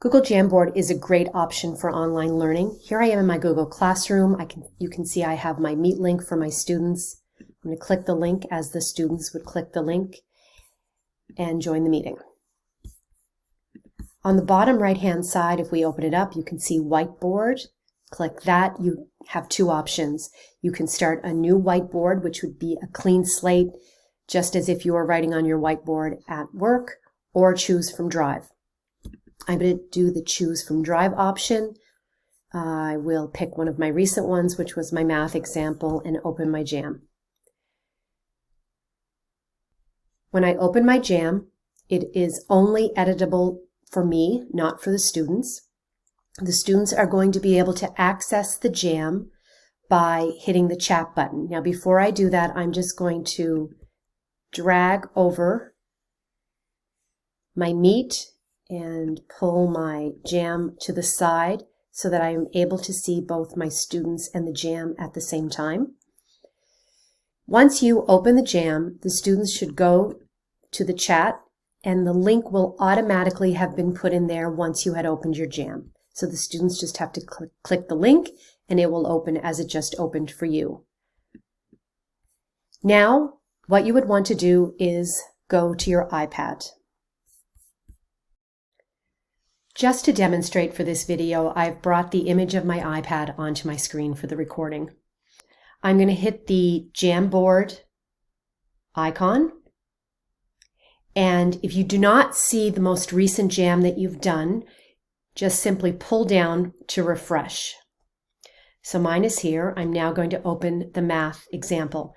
Google Jamboard is a great option for online learning. Here I am in my Google Classroom. You can see I have my Meet link for my students. I'm going to click the link as the students would click the link and join the meeting. On the bottom right-hand side, if we open it up, you can see Whiteboard. Click that. You have two options. You can start a new whiteboard, which would be a clean slate, just as if you were writing on your whiteboard at work, or choose from Drive. I'm going to do the choose from Drive option. I will pick one of my recent ones, which was my math example, and open my Jam. When I open my Jam, it is only editable for me, not for the students. The students are going to be able to access the Jam by hitting the chat button. Now, before I do that, I'm just going to drag over my Meet and pull my Jam to the side so that I am able to see both my students and the Jam at the same time. Once you open the Jam, the students should go to the chat and the link will automatically have been put in there once you had opened your Jam. So the students just have to click the link and it will open as it just opened for you. Now, what you would want to do is go to your iPad. Just to demonstrate for this video, I've brought the image of my iPad onto my screen for the recording. I'm going to hit the Jamboard icon. And if you do not see the most recent Jam that you've done, just simply pull down to refresh. So mine is here. I'm now going to open the math example.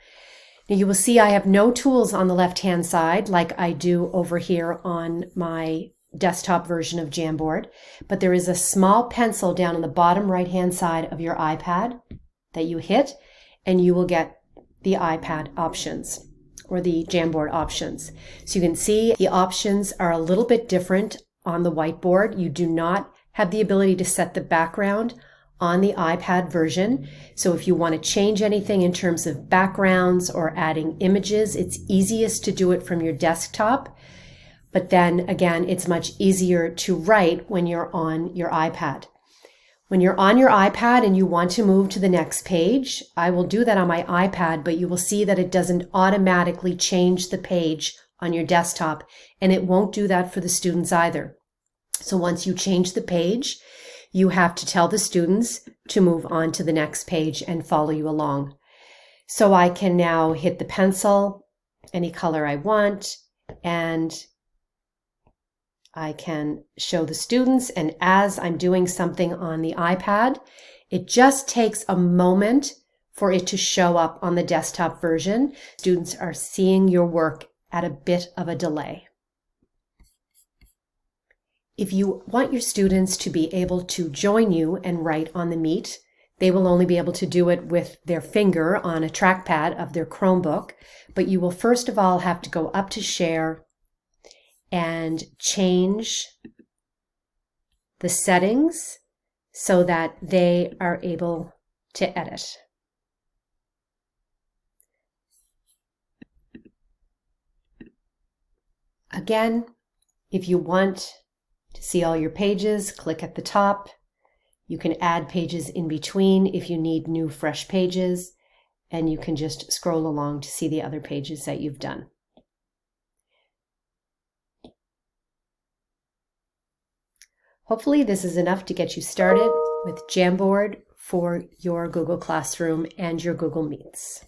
Now you will see I have no tools on the left-hand side like I do over here on my desktop version of Jamboard, but there is a small pencil down on the bottom right-hand side of your iPad that you hit, and you will get the iPad options or the Jamboard options. So you can see the options are a little bit different on the whiteboard. You do not have the ability to set the background on the iPad version. So if you want to change anything in terms of backgrounds or adding images, it's easiest to do it from your desktop. But then again, it's much easier to write when you're on your iPad. When you're on your iPad and you want to move to the next page, I will do that on my iPad, but you will see that it doesn't automatically change the page on your desktop, and it won't do that for the students either. So once you change the page, you have to tell the students to move on to the next page and follow you along. So I can now hit the pencil, any color I want, and I can show the students, and as I'm doing something on the iPad, it just takes a moment for it to show up on the desktop version. Students are seeing your work at a bit of a delay. If you want your students to be able to join you and write on the Meet, they will only be able to do it with their finger on a trackpad of their Chromebook, but you will first of all have to go up to Share and change the settings so that they are able to edit. Again, if you want to see all your pages, click at the top. You can add pages in between if you need new, fresh pages, and you can just scroll along to see the other pages that you've done. Hopefully this is enough to get you started with Jamboard for your Google Classroom and your Google Meets.